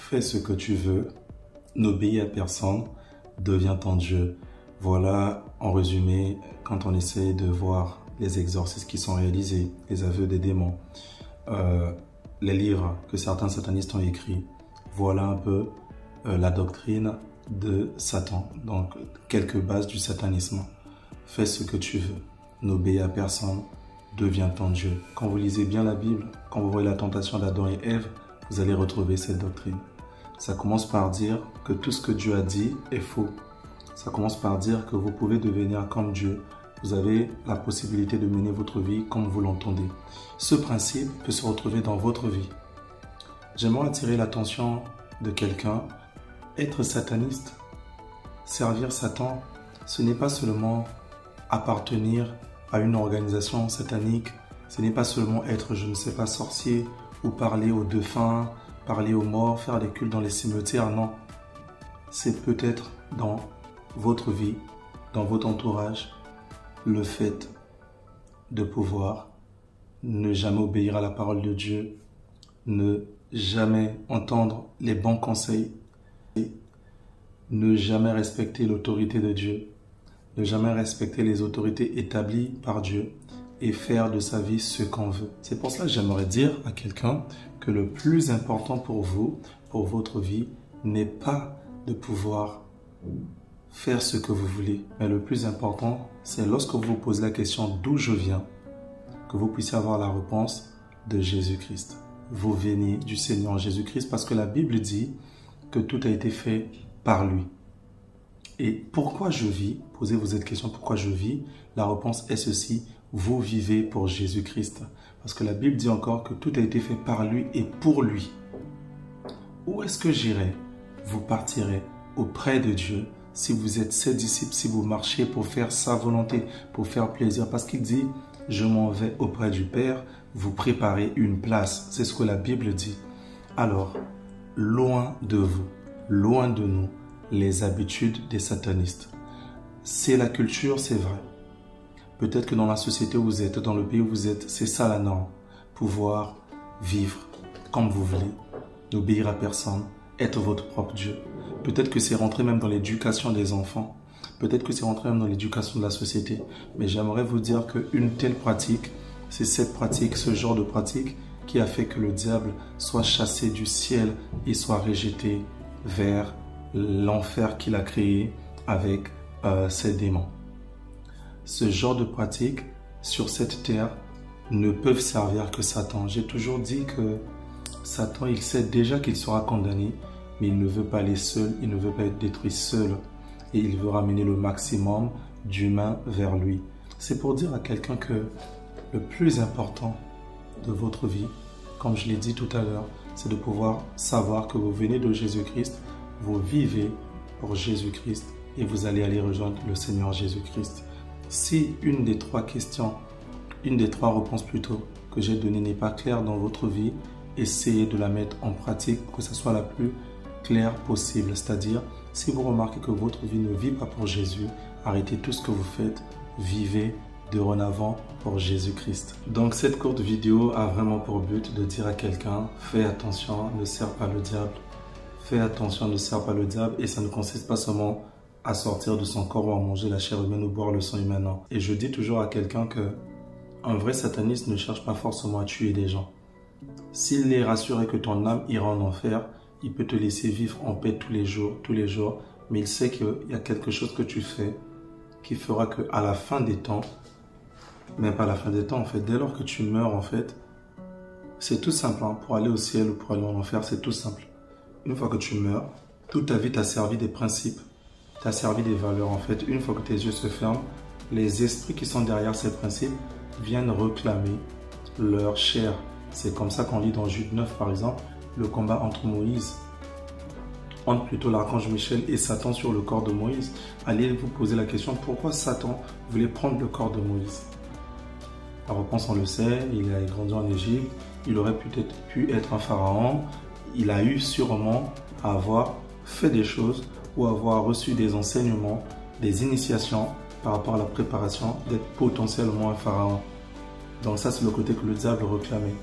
fais ce que tu veux, n'obéis à personne, deviens ton Dieu. Voilà, en résumé, quand on essaie de voir les exorcismes qui sont réalisés, les aveux des démons, les livres que certains satanistes ont écrits, voilà un peu la doctrine de Satan. Donc, quelques bases du satanisme. Fais ce que tu veux, n'obéis à personne, deviens ton Dieu. Quand vous lisez bien la Bible, quand vous voyez la tentation d'Adam et Ève, vous allez retrouver cette doctrine. Ça commence par dire que tout ce que Dieu a dit est faux. Ça commence par dire que vous pouvez devenir comme Dieu. Vous avez la possibilité de mener votre vie comme vous l'entendez. Ce principe peut se retrouver dans votre vie. J'aimerais attirer l'attention de quelqu'un. Être sataniste, servir Satan, ce n'est pas seulement appartenir à une organisation satanique. Ce n'est pas seulement être, je ne sais pas, sorcier ou parler aux défunts, parler aux morts, faire des cultes dans les cimetières. Non, c'est peut-être dans votre vie, dans votre entourage, le fait de pouvoir ne jamais obéir à la parole de Dieu, ne jamais entendre les bons conseils, ne jamais respecter l'autorité de Dieu, ne jamais respecter les autorités établies par Dieu et faire de sa vie ce qu'on veut. C'est pour cela que j'aimerais dire à quelqu'un que le plus important pour vous, pour votre vie, n'est pas de pouvoir faire ce que vous voulez. Mais le plus important, c'est lorsque vous vous posez la question d'où je viens, que vous puissiez avoir la réponse de Jésus-Christ. Vous venez du Seigneur Jésus-Christ parce que la Bible dit que tout a été fait par lui. Et pourquoi je vis? Posez-vous cette question, pourquoi je vis? La réponse est ceci, vous vivez pour Jésus-Christ. Parce que la Bible dit encore que tout a été fait par lui et pour lui. Où est-ce que j'irai? Vous partirez auprès de Dieu si vous êtes ses disciples, si vous marchez pour faire sa volonté, pour faire plaisir. Parce qu'il dit, je m'en vais auprès du Père, vous préparez une place. C'est ce que la Bible dit. Alors, loin de vous, loin de nous, les habitudes des satanistes. C'est la culture, c'est vrai. Peut-être que dans la société où vous êtes, dans le pays où vous êtes, c'est ça la norme. Pouvoir vivre comme vous voulez, n'obéir à personne, être votre propre Dieu. Peut-être que c'est rentré même dans l'éducation des enfants. Peut-être que c'est rentré même dans l'éducation de la société. Mais j'aimerais vous dire qu'une telle pratique, c'est cette pratique, ce genre de pratique qui a fait que le diable soit chassé du ciel et soit rejeté vers l'enfer qu'il a créé avec ses démons. Ce genre de pratiques sur cette terre ne peuvent servir que Satan. J'ai toujours dit que Satan, il sait déjà qu'il sera condamné, mais il ne veut pas aller seul, il ne veut pas être détruit seul et il veut ramener le maximum d'humains vers lui. C'est pour dire à quelqu'un que le plus important de votre vie, comme je l'ai dit tout à l'heure, c'est de pouvoir savoir que vous venez de Jésus-Christ, vous vivez pour Jésus-Christ et vous allez aller rejoindre le Seigneur Jésus-Christ. Si une des trois questions, une des trois réponses plutôt que j'ai données n'est pas claire dans votre vie, essayez de la mettre en pratique, que ce soit la plus claire possible. C'est-à-dire, si vous remarquez que votre vie ne vit pas pour Jésus, arrêtez tout ce que vous faites, vivez dorénavant pour Jésus-Christ. Donc cette courte vidéo a vraiment pour but de dire à quelqu'un, fais attention, ne sers pas le diable. Fais attention, ne sers pas le diable, et ça ne consiste pas seulement à sortir de son corps ou à manger la chair humaine ou boire le sang humain. Non. Et je dis toujours à quelqu'un que un vrai sataniste ne cherche pas forcément à tuer des gens. S'il est rassuré que ton âme ira en enfer, il peut te laisser vivre en paix tous les jours, mais il sait qu'il y a quelque chose que tu fais qui fera qu'à la fin des temps, même pas à la fin des temps en fait, dès lors que tu meurs en fait, c'est tout simple, hein, pour aller au ciel ou pour aller en enfer, c'est tout simple. Une fois que tu meurs, toute ta vie t'a servi des principes, t'a servi des valeurs en fait. Une fois que tes yeux se ferment, les esprits qui sont derrière ces principes viennent réclamer leur chair. C'est comme ça qu'on lit dans Jude 9 par exemple, le combat entre plutôt l'archange Michel et Satan sur le corps de Moïse. Allez vous poser la question, pourquoi Satan voulait prendre le corps de Moïse? La réponse on le sait, il a grandi en Égypte, il aurait peut-être pu être un pharaon, il a eu sûrement à avoir fait des choses ou avoir reçu des enseignements, des initiations par rapport à la préparation d'être potentiellement un pharaon. Donc ça c'est le côté que le diable réclamait.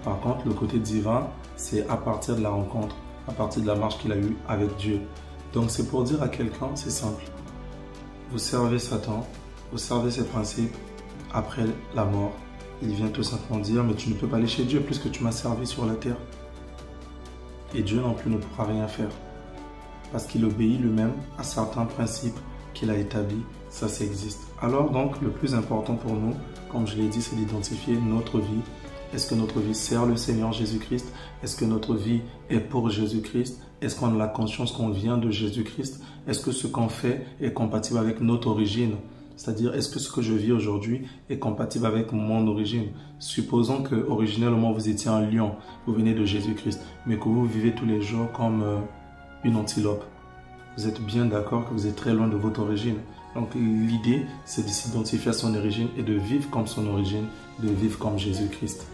Par contre le côté divin, c'est à partir de la rencontre à partir de la marche qu'il a eue avec Dieu. Donc c'est pour dire à quelqu'un, c'est simple. Vous servez Satan, vous servez ses principes, après la mort, il vient tout simplement dire, mais tu ne peux pas aller chez Dieu puisque tu m'as servi sur la terre. Et Dieu non plus ne pourra rien faire. Parce qu'il obéit lui-même à certains principes qu'il a établis, ça existe. Alors donc, le plus important pour nous, comme je l'ai dit, c'est d'identifier notre vie. Est-ce que notre vie sert le Seigneur Jésus-Christ? Est-ce que notre vie est pour Jésus-Christ? Est-ce qu'on a la conscience qu'on vient de Jésus-Christ? Est-ce que ce qu'on fait est compatible avec notre origine? C'est-à-dire, est-ce que ce que je vis aujourd'hui est compatible avec mon origine? Supposons que originellement vous étiez un lion, vous venez de Jésus-Christ, mais que vous vivez tous les jours comme une antilope. Vous êtes bien d'accord que vous êtes très loin de votre origine. Donc l'idée, c'est de s'identifier à son origine et de vivre comme son origine, de vivre comme Jésus-Christ.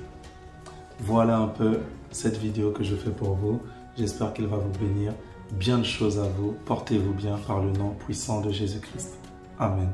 Voilà un peu cette vidéo que je fais pour vous. J'espère qu'elle va vous bénir. Bien de choses à vous. Portez-vous bien par le nom puissant de Jésus-Christ. Amen.